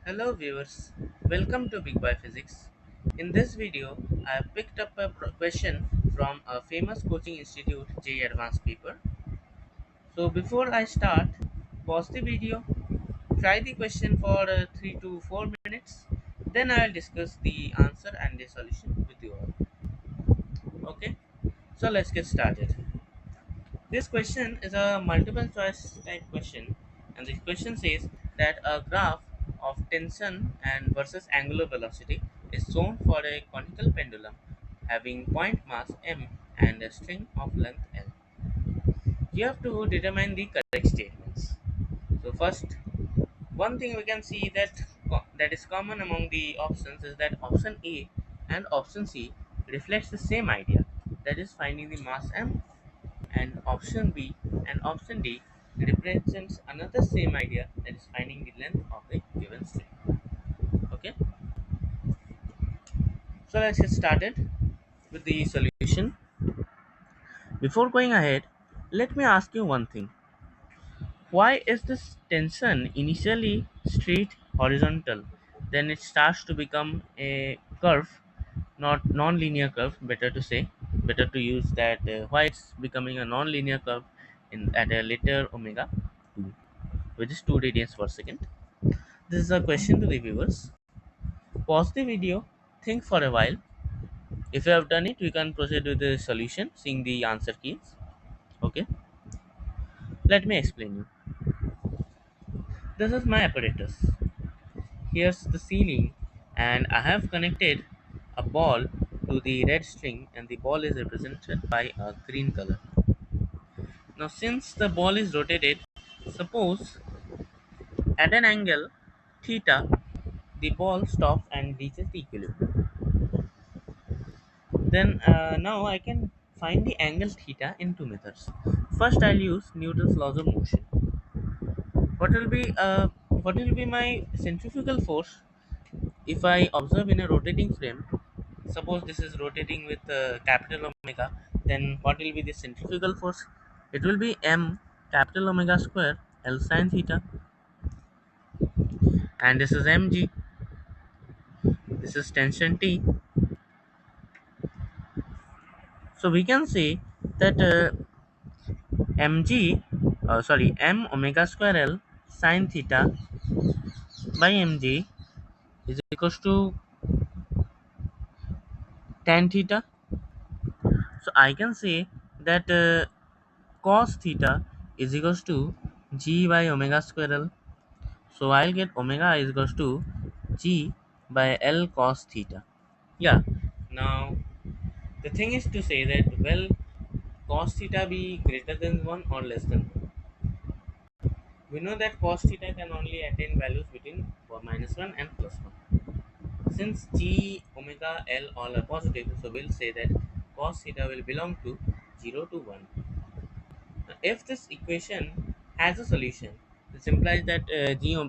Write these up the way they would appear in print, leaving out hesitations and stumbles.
Hello viewers, welcome to Big Boy Physics. In this video, I have picked up a question from a famous coaching institute J Advanced paper. So before I start, pause the video, try the question for 3 to 4 minutes, then I will discuss the answer and the solution with you all. Okay, so let's get started. This question is a multiple choice type question, and the question says that a graph of tension and versus angular velocity is shown for a conical pendulum having point mass m and a string of length l. You have to determine the correct statements. So first, one thing we can see that is common among the options is that option A and option C reflects the same idea, that is finding the mass m, and option B and option D represents another same idea, that is finding the length of the given string. Okay, so let's get started with the solution. Before going ahead, let me ask you one thing. Why is this tension initially straight horizontal, then it starts to become a curve, not non-linear curve, better to say, better to use that, why it's becoming a non-linear curve in at a later omega 2, which is 2 radians per second. This is a question to the viewers. Pause the video, think for a while. If you have done it, we can proceed with the solution, seeing the answer keys. Okay, let me explain you. This is my apparatus. Here's the ceiling, and I have connected a ball to the red string, and the ball is represented by a green color. Now, since the ball is rotated, suppose at an angle theta, the ball stops and reaches the equilibrium. Then now I can find the angle theta in two methods. First, I'll use Newton's laws of motion. What will be my centrifugal force if I observe in a rotating frame? Suppose this is rotating with capital omega. Then what will be the centrifugal force? It will be m capital omega square L sine theta, and this is mg. This is tension T. So we can say that m omega square L sine theta by mg is equals to tan theta. So I can say that cos theta is equals to g by omega square L. So I'll get omega is equals to g by L cos theta. Yeah. Now the thing is to say that, well, cos theta be greater than 1 or less than 1. We know that cos theta can only attain values between -1 and +1. Since g omega L all are positive, so we'll say that cos theta will belong to 0 to 1. Now, if this equation has a solution, this implies that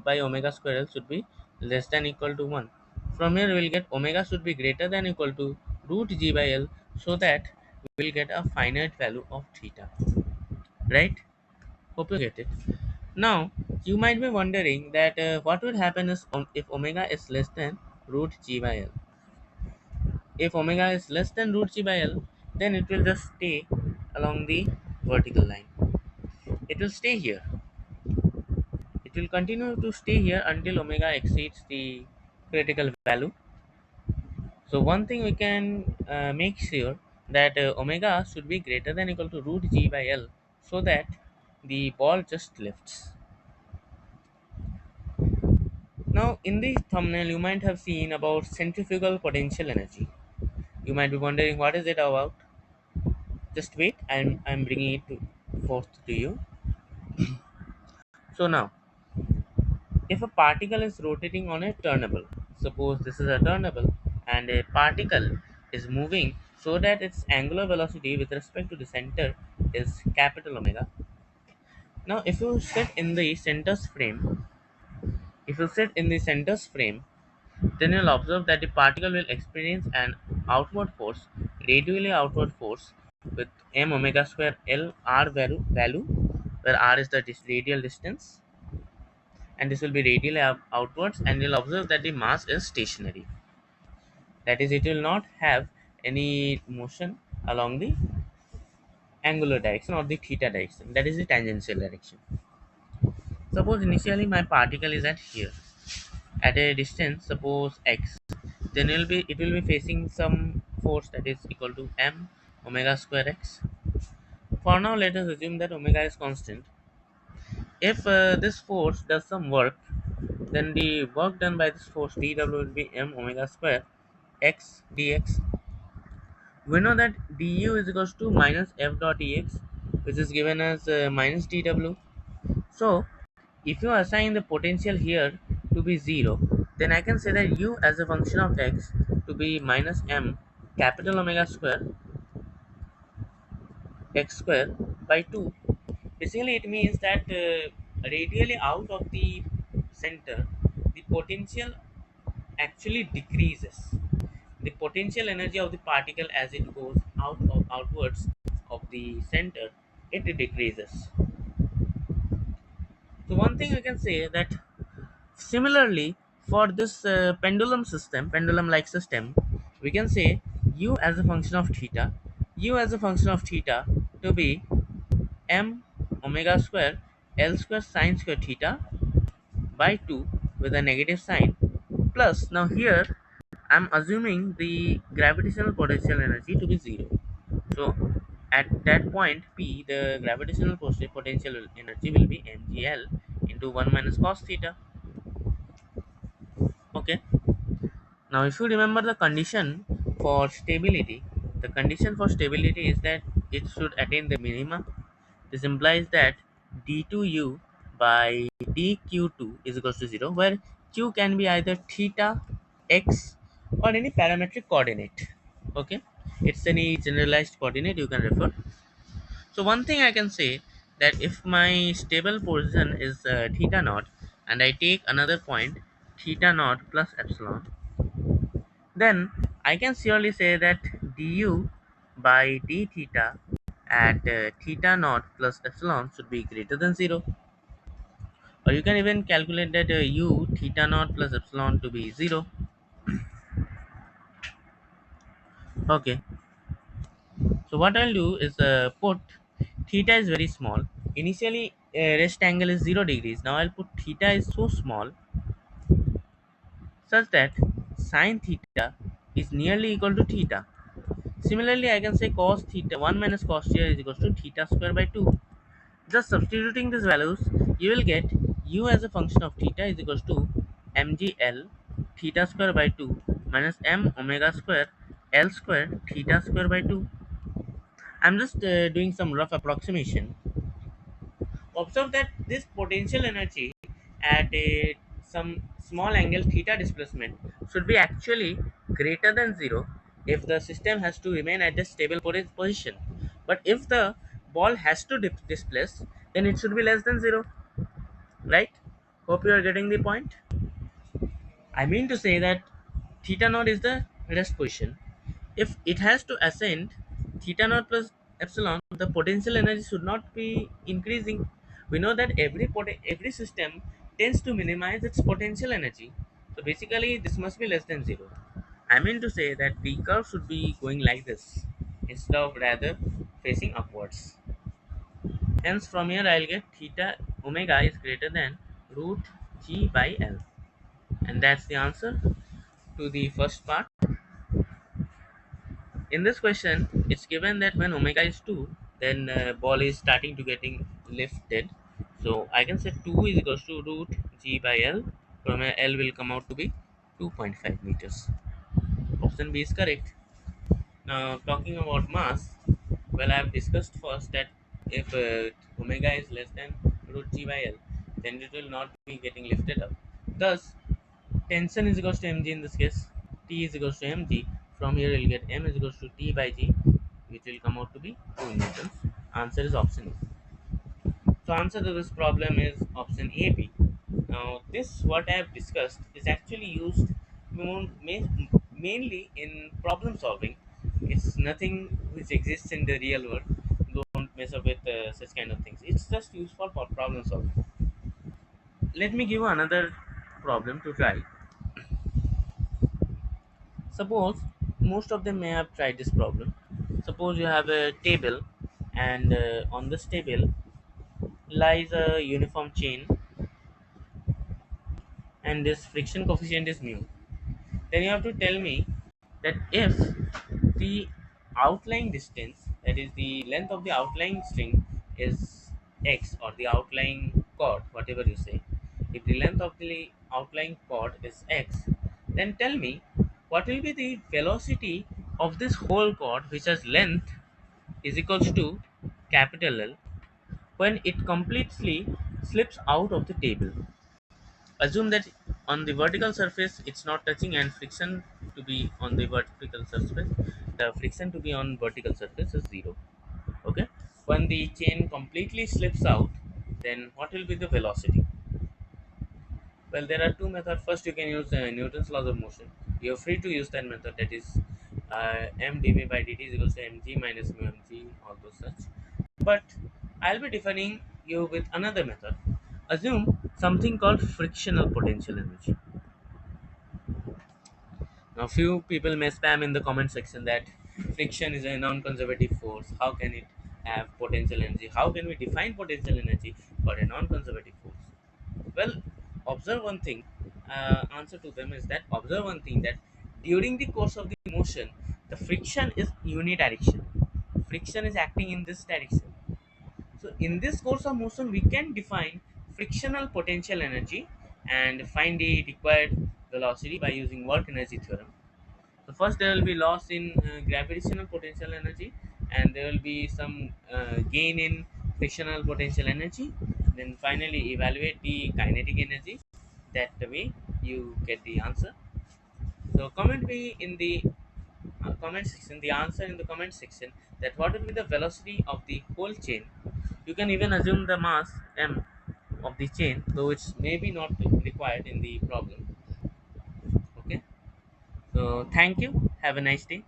by omega square L should be less than equal to 1. From here, we'll get omega should be greater than equal to root g by L, so that we will get a finite value of theta. Right? Hope you get it. Now, you might be wondering that what would happen is if omega is less than root g by L. If omega is less than root g by L, then it will just stay along the vertical line. It will stay here. It will continue to stay here until omega exceeds the critical value. So one thing we can make sure that omega should be greater than equal to root g by L, so that the ball just lifts. Now in the thumbnail you might have seen about centrifugal potential energy. You might be wondering what is it about. Just wait, I'm bringing it forth to you. So now, if a particle is rotating on a turnable, suppose this is a turnable and a particle is moving so that its angular velocity with respect to the center is capital omega. Now if you sit in the center's frame, if you sit in the center's frame, then you'll observe that the particle will experience an outward force, radially outward force, with m omega square L r value, where r is the radial distance, and this will be radially outwards, and you'll observe that the mass is stationary. That is, it will not have any motion along the angular direction or the theta direction. That is the tangential direction. Suppose initially my particle is at here, at a distance, suppose x, then it will be facing some force that is equal to m omega square x. For now, let us assume that omega is constant. If this force does some work, then the work done by this force dw will be m omega square x dx. We know that du is equals to minus f dot ex, which is given as minus dw. So if you assign the potential here to be 0, then I can say that u as a function of x to be minus m capital omega square x square by 2. Basically, it means that radially out of the center, the potential actually decreases. The potential energy of the particle as it goes outwards of the center, it decreases. So one thing we can say that similarly for this pendulum like system, we can say u as a function of theta, u as a function of theta to be m omega square L square sine square theta by 2 with a negative sign, plus now here I'm assuming the gravitational potential energy to be 0. So at that point P, the gravitational potential energy will be mgl into 1 minus cos theta. Okay. Now if you remember the condition for stability, the condition for stability is that it should attain the minima. This implies that d2u by dq2 is equals to 0, where q can be either theta, x, or any parametric coordinate. Okay, it's any generalized coordinate you can refer. So one thing I can say that if my stable position is theta naught, and I take another point theta naught plus epsilon, then I can surely say that du by d theta at theta naught plus epsilon should be greater than 0. Or you can even calculate that u theta naught plus epsilon to be 0. Okay, so what I'll do is put theta is very small. Initially, rest angle is 0 degrees. Now I'll put theta is so small such that sine theta is nearly equal to theta. Similarly, I can say cos theta 1 minus cos theta is equal to theta square by 2. Just substituting these values, you will get u as a function of theta is equals to mgl theta square by 2 minus m omega square L square theta square by 2. I'm just doing some rough approximation. Observe that this potential energy at some small angle theta displacement should be actually greater than 0 if the system has to remain at the stable position. But if the ball has to displace, then it should be less than 0, right? Hope you are getting the point. I mean to say that theta naught is the rest position. If it has to ascend theta naught plus epsilon, the potential energy should not be increasing. We know that every system tends to minimize its potential energy. So basically, this must be less than 0. I mean to say that the curve should be going like this instead of rather facing upwards. Hence, from here I'll get theta omega is greater than root g by L. And that's the answer to the first part. In this question, it's given that when omega is 2, then ball is starting to getting lifted. So I can say 2 is equals to root g by L. From here, L will come out to be 2.5 meters. Option B is correct. Now talking about mass, well, I have discussed first that if omega is less than root g by L, then it will not be getting lifted up. Thus, tension is equals to mg in this case. T is equals to mg. From here you'll get m is equals to T by g, which will come out to be 2 newtons. Answer is option A. So answer to this problem is option AB. Now this what I have discussed is actually used mainly in problem solving. It's nothing which exists in the real world. Don't mess up with such kind of things. It's just used for problem solving. Let me give you another problem to try. Suppose most of them may have tried this problem. Suppose you have a table, and on this table lies a uniform chain, and this friction coefficient is mu. Then you have to tell me that if the outlying distance, that is the length of the outlying string, is x, or the outlying chord, whatever you say, if the length of the outlying chord is x, then tell me what will be the velocity of this whole chord, which has length is equals to capital L, when it completely slips out of the table. Assume that on the vertical surface it's not touching, and friction to be on the vertical surface, the friction to be on vertical surface is 0. Okay, when the chain completely slips out, then what will be the velocity? Well, there are two methods. First, you can use Newton's laws of motion. You're free to use that method, that is m dv by dt is equals to mg minus mu mg, all those such. But I'll be defining you with another method. Assume something called frictional potential energy. Now, few people may spam in the comment section that friction is a non-conservative force. How can it have potential energy? How can we define potential energy for a non-conservative force? Well, observe one thing. Answer to them is that observe one thing, that during the course of the motion, the friction is unidirectional. Friction is acting in this direction. So, in this course of motion, we can define frictional potential energy and find the required velocity by using work energy theorem. So first there will be loss in gravitational potential energy, and there will be some gain in frictional potential energy. Then finally evaluate the kinetic energy. That the way you get the answer. So comment me in the comment section the answer in the comment section, that what will be the velocity of the whole chain. You can even assume the mass m of the chain, though it's maybe not required in the problem. Okay. So thank you. Have a nice day.